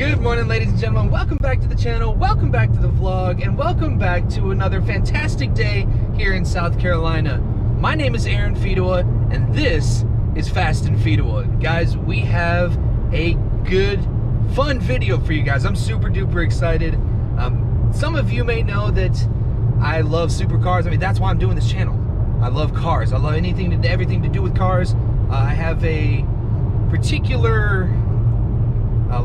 Good morning, ladies and gentlemen. Welcome back to the channel, welcome back to the vlog, and welcome back to another fantastic day here in South Carolina. My name is Aaron Fedewa, and this is Fast and Fedewa. Guys, we have a good, fun video for you guys. I'm super duper excited. Some of you may know that I love supercars. I mean, that's why I'm doing this channel. I love cars. I love everything to do with cars. I have a particular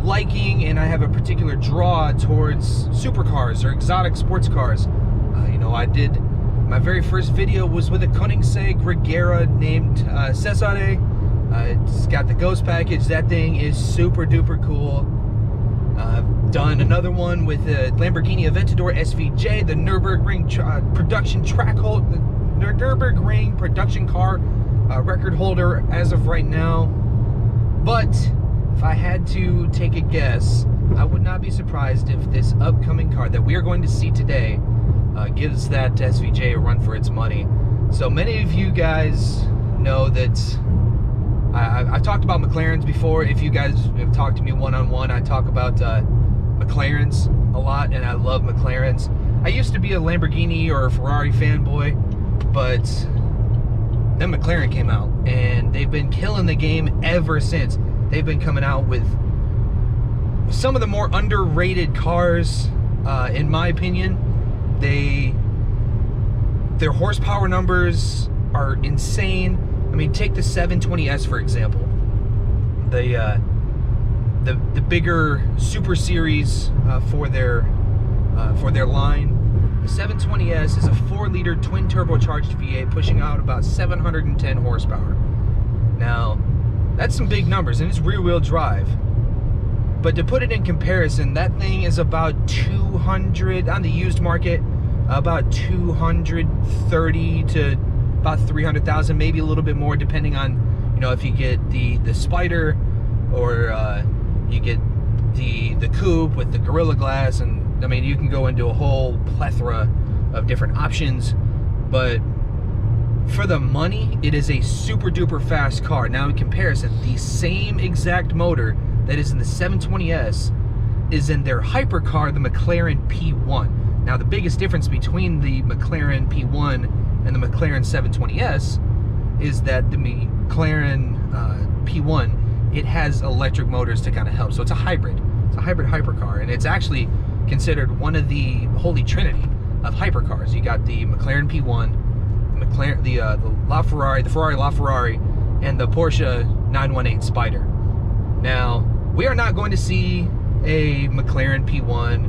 liking, and I have a particular draw towards supercars or exotic sports cars. My very first video was with a Koenigsegg Regera named Cesare. It's got the Ghost package. That thing is super duper cool. I've done another one with a Lamborghini Aventador SVJ, the Nürburgring production Nürburgring production car record holder as of right now. But if I had to take a guess, I would not be surprised if this upcoming car that we are going to see today gives that SVJ a run for its money. So many of you guys know that I've talked about McLarens before. If you guys have talked to me one-on-one, I talk about McLarens a lot, and I love McLarens. I used to be a Lamborghini or a Ferrari fanboy, but then McLaren came out, and they've been killing the game ever since. They've been coming out with some of the more underrated cars, in my opinion. Their horsepower numbers are insane. I mean, take the 720S for example. The bigger Super Series for their line. The 720S is a 4-liter twin turbocharged V8 pushing out about 710 horsepower. Now, that's some big numbers, and it's rear-wheel drive. But to put it in comparison, that thing is about 200 on the used market, about 230 to about 300,000, maybe a little bit more, depending on, if you get the Spider or you get the coupe with the Gorilla Glass, and I mean, you can go into a whole plethora of different options. But for the money, it is a super duper fast car. Now in comparison, the same exact motor that is in the 720S is in their hypercar, the McLaren P1. Now the biggest difference between the McLaren P1 and the McLaren 720S is that the McLaren P1, it has electric motors to kind of help. So it's a hybrid. It's a hybrid hypercar, and it's actually considered one of the holy trinity of hypercars. You got the McLaren P1, the Ferrari LaFerrari, and the Porsche 918 Spider. Now, we are not going to see a McLaren P1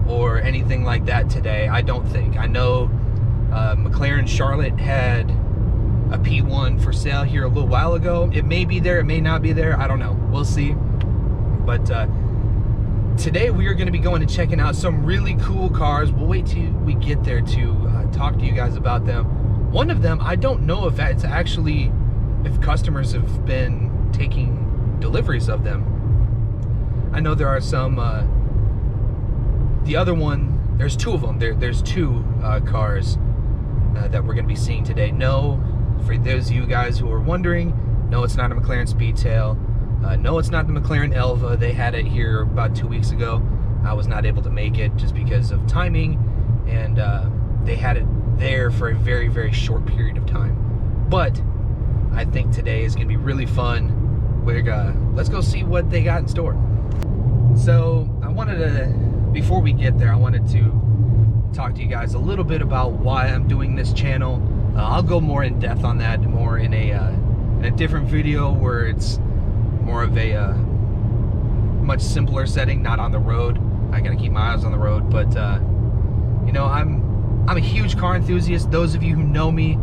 or anything like that today, I don't think. I know McLaren Charlotte had a P1 for sale here a little while ago. It may be there, it may not be there, I don't know. We'll see. But today we are going to be going and checking out some really cool cars. We'll wait till we get there to talk to you guys about them. One of them, I don't know if it's actually, if customers have been taking deliveries of them. I know there are some, the other one, there's two of them. There's two cars that we're going to be seeing today. No, for those of you guys who are wondering, no, it's not a McLaren Speedtail. No, it's not the McLaren Elva. They had it here about 2 weeks ago. I was not able to make it just because of timing, and they had it there for a very, very short period of time. But I think today is going to be really fun. Let's go see what they got in store. So before we get there, I wanted to talk to you guys a little bit about why I'm doing this channel. I'll go more in depth on that more in a different video where it's more of a much simpler setting, not on the road. I gotta keep my eyes on the road, but I'm a huge car enthusiast. Those of you who know me,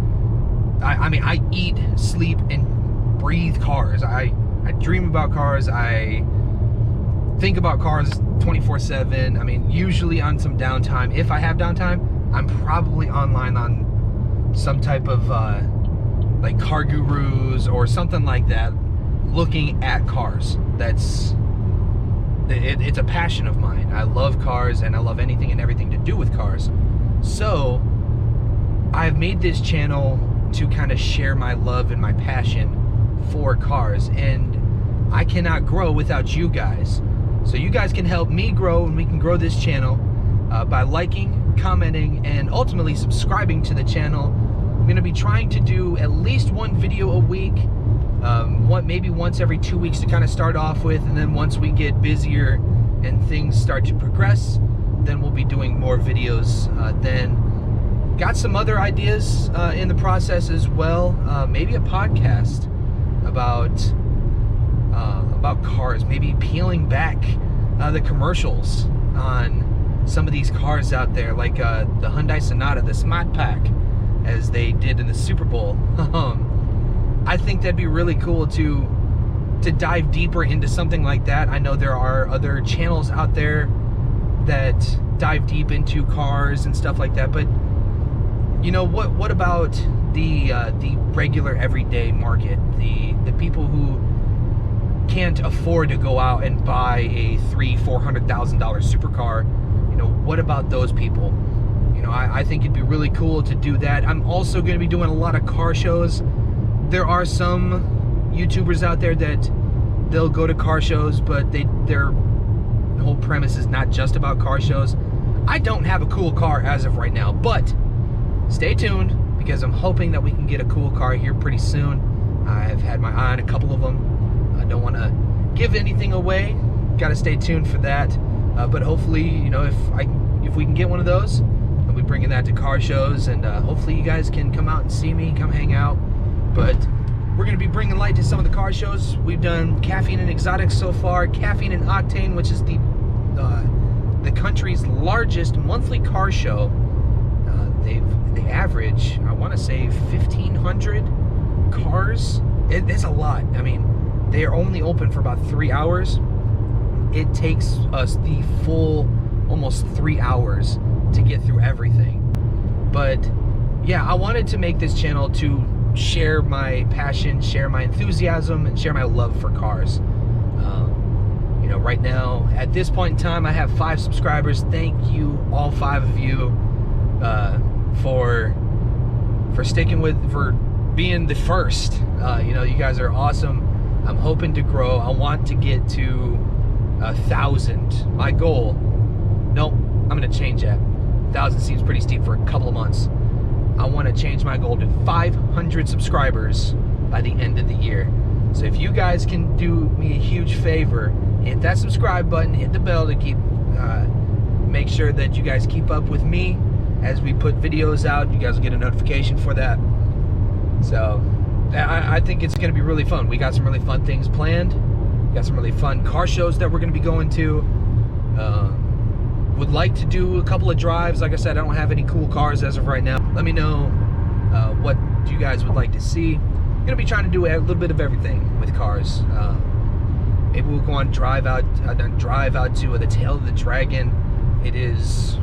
I mean, I eat, sleep, and breathe cars. I dream about cars. I think about cars 24/7. I mean, usually on some downtime. If I have downtime, I'm probably online on some type of like Car Gurus or something like that, looking at cars. It's a passion of mine. I love cars, and I love anything and everything to do with cars. So I've made this channel to kind of share my love and my passion for cars, and I cannot grow without you guys. So you guys can help me grow, and we can grow this channel by liking, commenting, and ultimately subscribing to the channel. I'm going to be trying to do at least one video a week, maybe once every 2 weeks to kind of start off with, and then once we get busier and things start to progress, then we'll be doing more videos. Then got some other ideas in the process as well. Maybe a podcast about cars, maybe peeling back the commercials on some of these cars out there, like the Hyundai Sonata, the Smart Pack, as they did in the Super Bowl. I think that'd be really cool to dive deeper into something like that. I know there are other channels out there that dive deep into cars and stuff like that, but you know, what about the regular everyday market, the people who can't afford to go out and buy a $300,000-$400,000 supercar? You know, what about those people? You know, I think it'd be really cool to do that. I'm also going to be doing a lot of car shows. There are some YouTubers out there that they'll go to car shows, but their whole premise is not just about car shows. I don't have a cool car as of right now, but stay tuned, because I'm hoping that we can get a cool car here pretty soon. I've had my eye on a couple of them. I don't want to give anything away. Got to stay tuned for that. But hopefully, you know, if we can get one of those, and we bring that to car shows, and hopefully you guys can come out and see me, come hang out. But we're going to be bringing light to some of the car shows. We've done Caffeine and Exotics so far. Caffeine and Octane, which is the country's largest monthly car show. They average, I want to say, 1,500 cars. It's a lot. I mean, they are only open for about 3 hours. It takes us the full almost 3 hours to get through everything. But yeah, I wanted to make this channel to share my passion, share my enthusiasm, and share my love for cars. You know, right now, at this point in time, I have 5 subscribers. Thank you, all 5 of you, for sticking with, for being the first. You know, you guys are awesome. I'm hoping to grow. I want to get to 1,000. My goal, nope, I'm gonna change that. 1,000 seems pretty steep for a couple of months. I want to change my goal to 500 subscribers by the end of the year. So if you guys can do me a huge favor, hit that subscribe button, hit the bell to keep make sure that you guys keep up with me as we put videos out. You guys will get a notification for that. So I think it's going to be really fun. We got some really fun things planned. We got some really fun car shows that we're going to be going to. Would like to do a couple of drives. Like I said, I don't have any cool cars as of right now. Let me know what you guys would like to see. I'm going to be trying to do a little bit of everything with cars. Maybe we'll go on drive out to the Tail of the Dragon. It is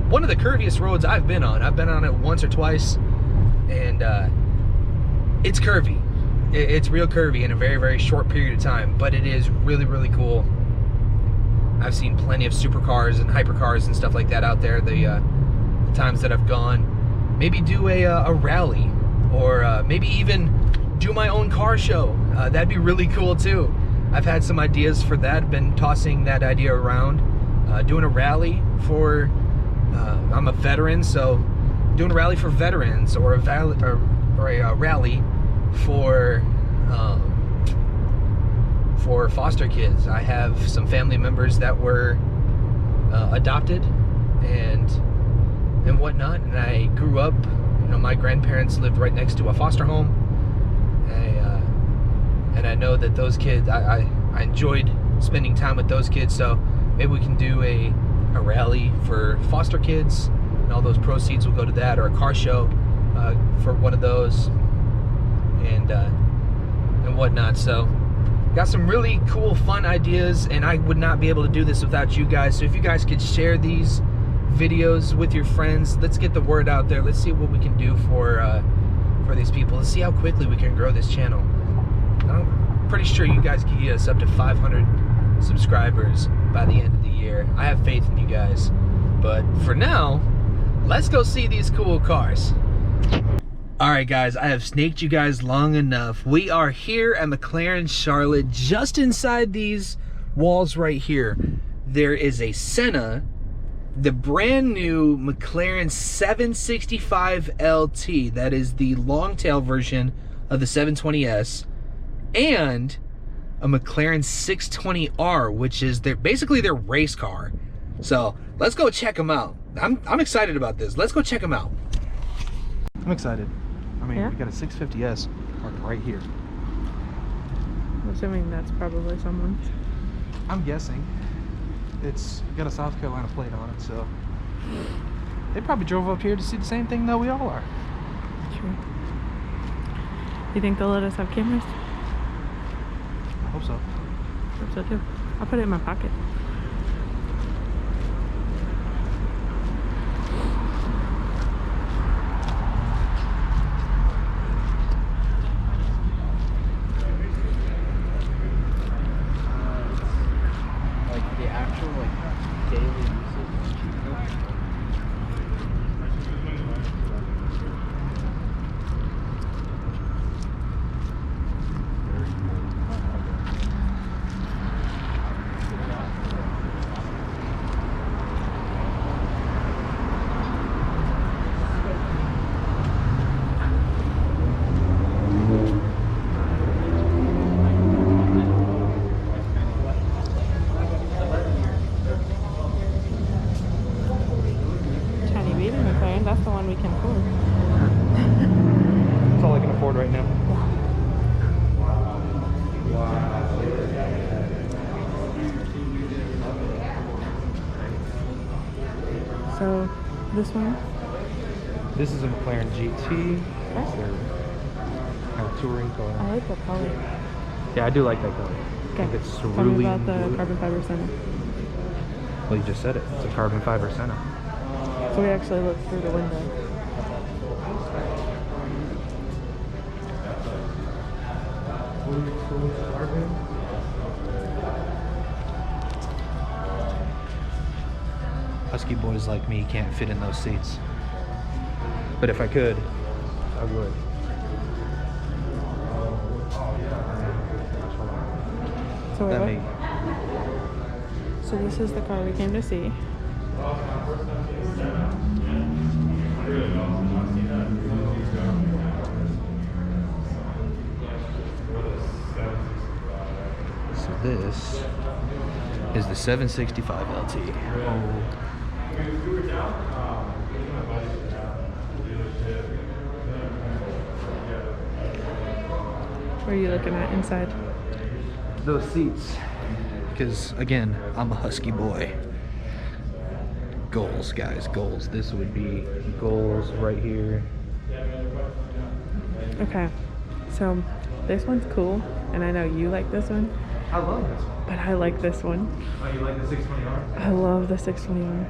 one of the curviest roads I've been on. I've been on it once or twice, and it's curvy. It's real curvy in a very, very short period of time, but it is really, really cool. I've seen plenty of supercars and hypercars and stuff like that out there. The times that I've gone, maybe do a rally, or maybe even do my own car show. That'd be really cool too. I've had some ideas for that. Been tossing that idea around. Doing a rally for. I'm a veteran, so doing a rally for veterans, or a rally for foster kids. I have some family members that were adopted and whatnot, and I grew up, you know, my grandparents lived right next to a foster home, and I know that those kids, I enjoyed spending time with those kids. So maybe we can do a rally for foster kids, and all those proceeds will go to that, or a car show for one of those, and whatnot. So got some really cool, fun ideas, and I would not be able to do this without you guys. So if you guys could share these videos with your friends, let's get the word out there. Let's see what we can do for these people. Let's see how quickly we can grow this channel. I'm pretty sure you guys can get us up to 500 subscribers by the end of the year. I have faith in you guys. But for now, let's go see these cool cars. Alright guys, I have snaked you guys long enough. We are here at McLaren Charlotte, just inside these walls right here, there is a Senna, the brand new McLaren 765 LT, that is the long tail version of the 720S, and a McLaren 620R, which is basically their race car. So let's go check them out. I'm excited about this. Let's go check them out. I'm excited. I mean, we got a 650S parked right here. I'm assuming that's probably someone's. I'm guessing. It's got a South Carolina plate on it, so they probably drove up here to see the same thing that we all are. True. You think they'll let us have cameras? I hope so. I hope so too. I'll put it in my pocket. Like the actual daily usage. That's the one we can afford. That's all I can afford right now. So, this one? This is a McLaren GT. It's their kind of touring car. I like the color. Yeah, I do like that color. Okay. I think it's Tell really me about the blue. carbon fiber Senna. Well, you just said it. It's a carbon fiber Senna. So we actually looked through the window. Husky boys like me can't fit in those seats. But if I could, I would. So That wait, may, so this is the car we came to see. so this is the 765 LT. What are you looking at inside? Those seats, because again, I'm a husky boy. Goals, guys, goals. This would be goals right here. Okay, so this one's cool, and I know you like this one, I love this one. but I like this one. Oh, you like the 620R? I love the 620R.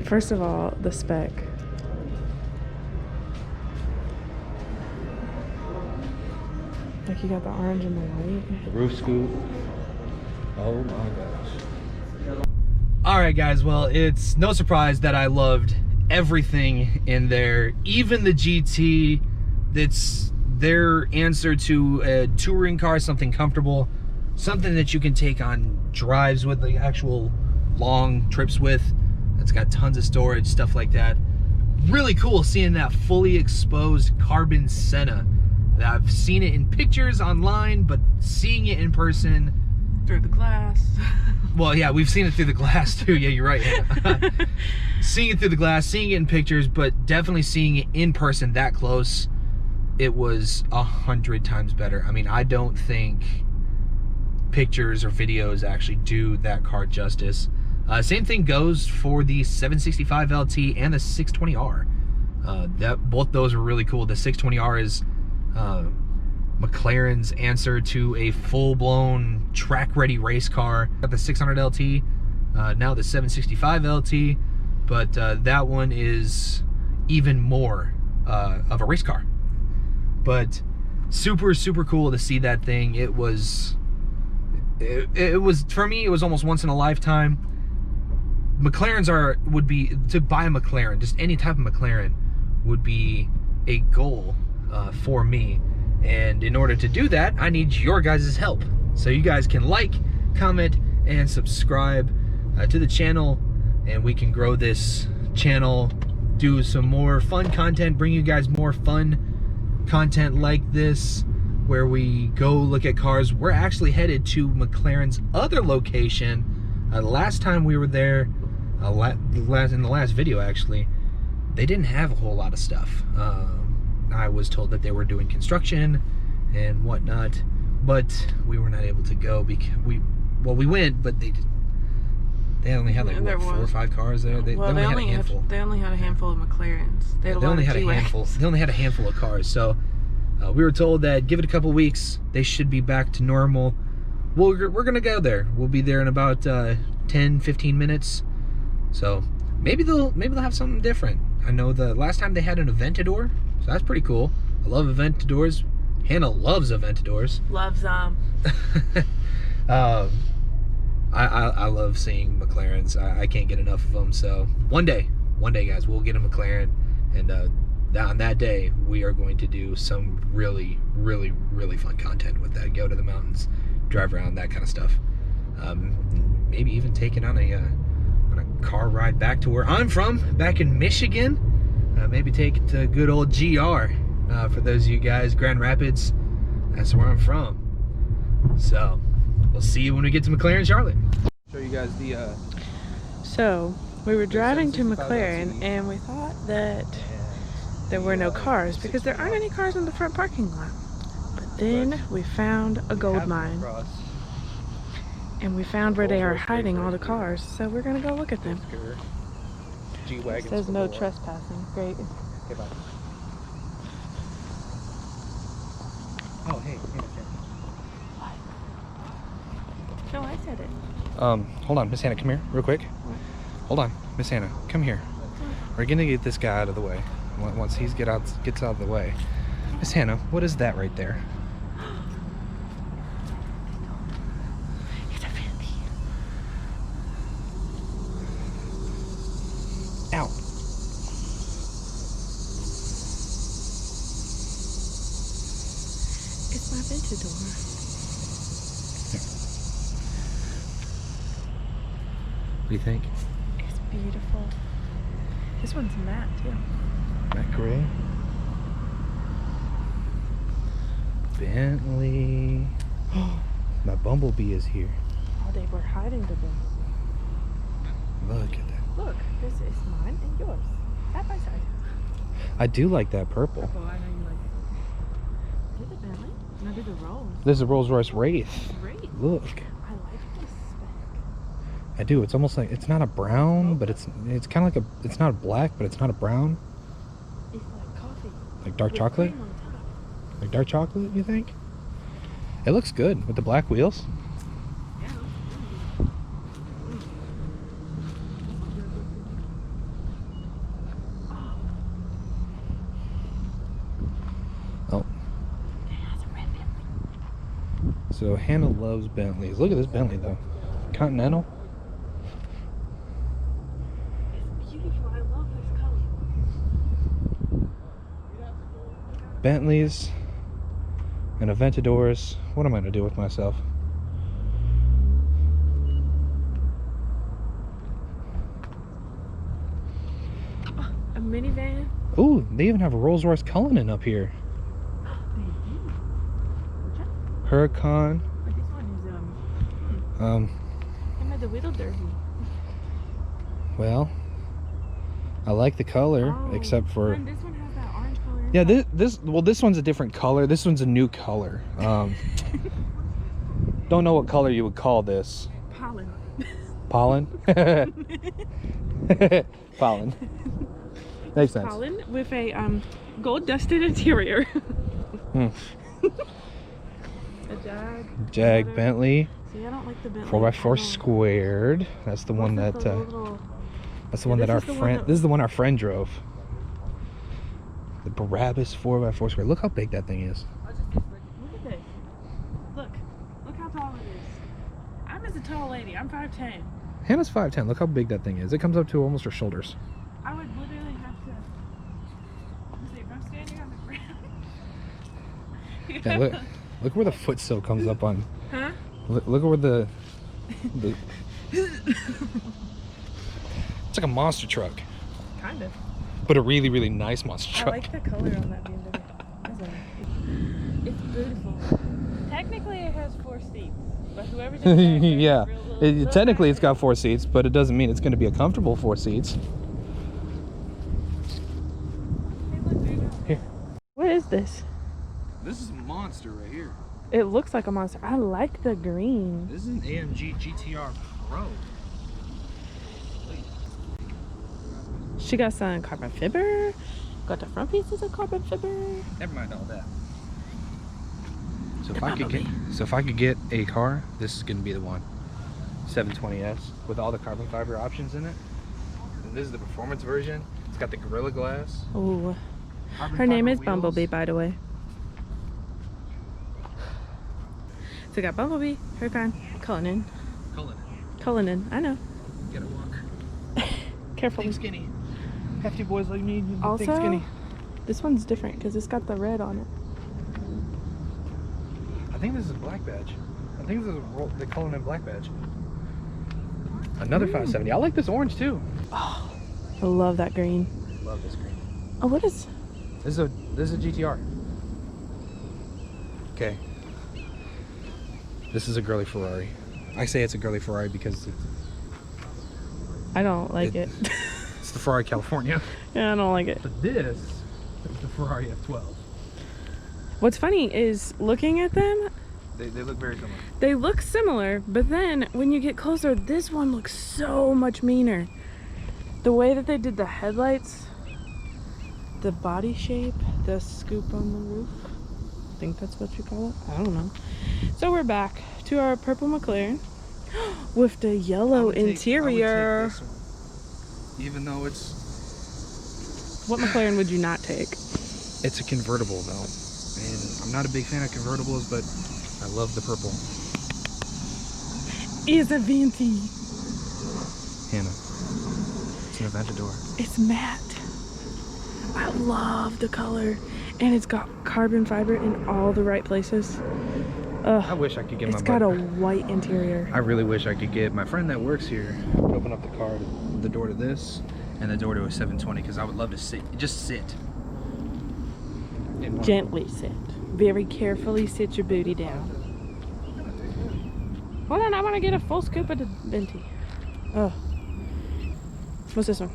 First of all, the spec. Like you got the orange and the white. The roof scoop. Oh my gosh. All right, guys. Well, it's no surprise that I loved everything in there, even the GT. That's their answer to a touring car, something comfortable, something that you can take on drives with, like actual long trips with. It's got tons of storage, stuff like that. Really cool seeing that fully exposed carbon Senna. I've seen it in pictures online, but seeing it in person Through the glass. well, yeah, we've seen it through the glass too. Yeah, you're right. Yeah. Seeing it through the glass, seeing it in pictures, but definitely seeing it in person that close, it was 100 times better. I mean, I don't think pictures or videos actually do that car justice. Same thing goes for the 765 LT and the 620R. Both those were really cool. The 620R is McLaren's answer to a full-blown track-ready race car. Got the 600 LT, now the 765 LT, but that one is even more of a race car. But super, super cool to see that thing. It was, for me, it was almost once in a lifetime. McLarens would be, to buy a McLaren, just any type of McLaren, would be a goal for me. And in order to do that, I need your guys' help. So you guys can like, comment, and subscribe to the channel, and we can grow this channel, do some more fun content, bring you guys more fun content like this, where we go look at cars. We're actually headed to McLaren's other location. Last time we were there, in the last video actually, they didn't have a whole lot of stuff. I was told that they were doing construction and whatnot, but we were not able to go because we went, but they only had like what, 4 or 5 cars there. They only had a handful. They only had a handful of McLarens. They only had a handful of cars. So we were told that give it a couple weeks, they should be back to normal. We're gonna go there. We'll be there in about 10-15 minutes. So maybe they'll have something different. I know the last time they had an Aventador, so that's pretty cool. I love Aventadors. Hannah loves Aventadors. Loves them. I love seeing McLarens. I can't get enough of them. So one day, guys, we'll get a McLaren, and on that day, we are going to do some really, really, really fun content with that. Go to the mountains, drive around, that kind of stuff. Maybe even take it on a car ride back to where I'm from, back in Michigan. Maybe take it to good old GR. For those of you guys, Grand Rapids, that's where I'm from. So we'll see you when we get to McLaren Charlotte. Show you guys the So we were driving to McLaren and we thought that there were no cars because there aren't any cars in the front parking lot. But then we found a gold mine. And we found where they are hiding all the cars, so we're gonna go look at them. G-Wagons. There's no trespassing. Great. Okay, bye. Oh, hey. No, I said it. Hold on, Miss Hannah, come here, real quick. What? Hold on, Miss Hannah, come here. We're gonna get this guy out of the way. Once he gets out of the way. Miss Hannah, what is that right there? Ow. It's my Aventador. What do you think? It's beautiful. This one's matte too. Matte gray. Bentley. My Bumblebee is here. Oh, they were hiding the bin. Look at that. Look, this is mine and yours. Side by side. I do like that purple. Oh, I know you like it. Did the Bentley? No, did the Rolls. This is a Rolls Royce Wraith. Great. Look. I like this spec. I do. It's almost like, it's not a brown, but it's kind of like it's not a black, but it's not a brown. It's like coffee. Like dark with chocolate? cream on top. Like dark chocolate, you think? It looks good with the black wheels. Yeah. Oh. It has a red Bentley. So Hannah loves Bentleys. Look at this Bentley though. Continental. It's beautiful. I love this color. Bentleys and Aventadors. What am I gonna do with myself? A minivan. Ooh, they even have a Rolls Royce Cullinan up here. Huracan. But this one is I made the Whittle Derby. Well, I like the color, Oh, except for and this one has that orange color. yeah. This one's a different color. This one's a new color. Don't know what color you would call this. Pollen. Pollen. Pollen. Makes sense. Pollen with a gold dusted interior. Hmm. A Jag. Jag Whatever. Bentley. See, I don't like the Bentley. 4x4 squared. That's the one that. That's the one that our friend. This is the one our friend drove. The Barabbas 4x4 squared. Look how big that thing is. Look at this. Look how tall it is. I'm just a tall lady. I'm 5'10". Hannah's 5'10". Look how big that thing is. It comes up to almost her shoulders. I would literally have to. Let me see if I'm standing on the ground. Yeah, look where the foot sill comes up on. Huh? Look at where the it's like a monster truck, Kind of. but a really, really nice monster I truck. like the color on that BMW. It's beautiful. Technically, it has 4 seats, but whoever did that Yeah, little technically it's got 4 seats, but it doesn't mean it's going to be a comfortable 4 seats. Here. What is this? This is a monster right here. It looks like a monster. I like the green. This is an AMG GTR Pro. She got some carbon fiber. Got the front pieces of carbon fiber. Never mind all that. So if I could get a car, this is going to be the one. 720S with all the carbon fiber options in it. And this is the performance version. It's got the Gorilla Glass. Oh, Carbon her name fiber is wheels. Bumblebee, by the way. So we got Bumblebee, Huracan, Cullinan. Cullinan, I know. You gotta walk. Careful. Think skinny. Hefty boys like me. Also, think skinny. this one's different because it's got the red on it. I think this is a black badge. I think this is the Cullinan black badge. Another 570. I like this orange too. Oh, I love that green. Love this green. Oh, what is? This is a GTR. Okay. This is a girly Ferrari. I say it's a girly Ferrari because I don't like it. it's the Ferrari California. Yeah, I don't like it. But this is the Ferrari F12. What's funny is looking at them, They look very similar. they look similar, but then when you get closer, this one looks so much meaner. The way that they did the headlights, the body shape, the scoop on the roof. I think that's what you call it. I don't know. So we're back to our purple McLaren with the yellow interior. I would take this one, even though it's... What McLaren would you not take? It's a convertible though. And I'm not a big fan of convertibles, but I love the purple. It's a Venti. Hannah, it's an Aventador. It's matte. I love the color. And it's got carbon fiber in all the right places. I wish I could get It's got a white interior. I really wish I could get my friend that works here would open up the car, the door to this, and the door to a 720, because I would love to just sit. Gently sit. Very carefully sit your booty down. Hold on, I want to get a full scoop of the Venti. Oh. What's this one?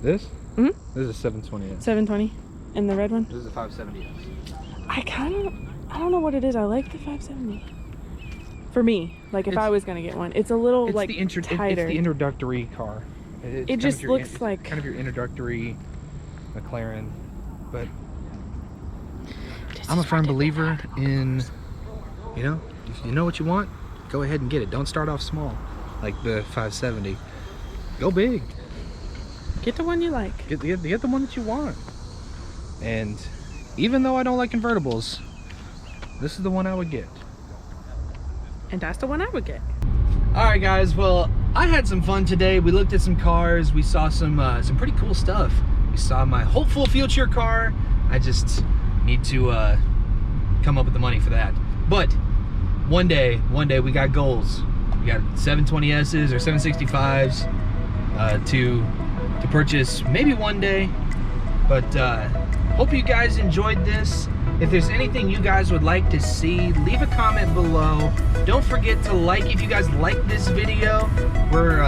This? Mm-hmm. This is a 720S. 720. And the red one? This is a 570S. I don't know what it is. I like the 570. For me, like if I was going to get one. It's a little like It's tighter. the introductory car. It's It just looks like... kind of your introductory McLaren, but I'm a firm believer in, you know, if you know what you want, go ahead and get it. Don't start off small, like the 570. Go big. Get the one you like. Get the one that you want. And even though I don't like convertibles, this is the one I would get. And that's the one I would get. All right, guys. Well, I had some fun today. We looked at some cars. We saw some pretty cool stuff. We saw my hopeful future car. I just need to come up with the money for that. But one day we got goals. We got 720Ss or 765s to purchase maybe one day. But hope you guys enjoyed this. If there's anything you guys would like to see, leave a comment below. Don't forget to like if you guys like this video. We're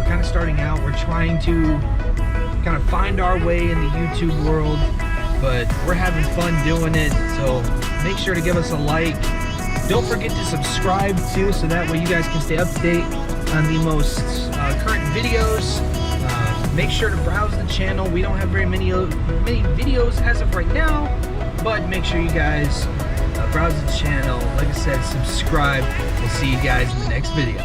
kind of starting out. We're trying to kind of find our way in the YouTube world, but we're having fun doing it. So make sure to give us a like. Don't forget to subscribe too, so that way you guys can stay up to date on the most current videos. Make sure to browse the channel. We don't have very many videos as of right now, but make sure you guys browse the channel. Like I said, subscribe. We'll see you guys in the next video.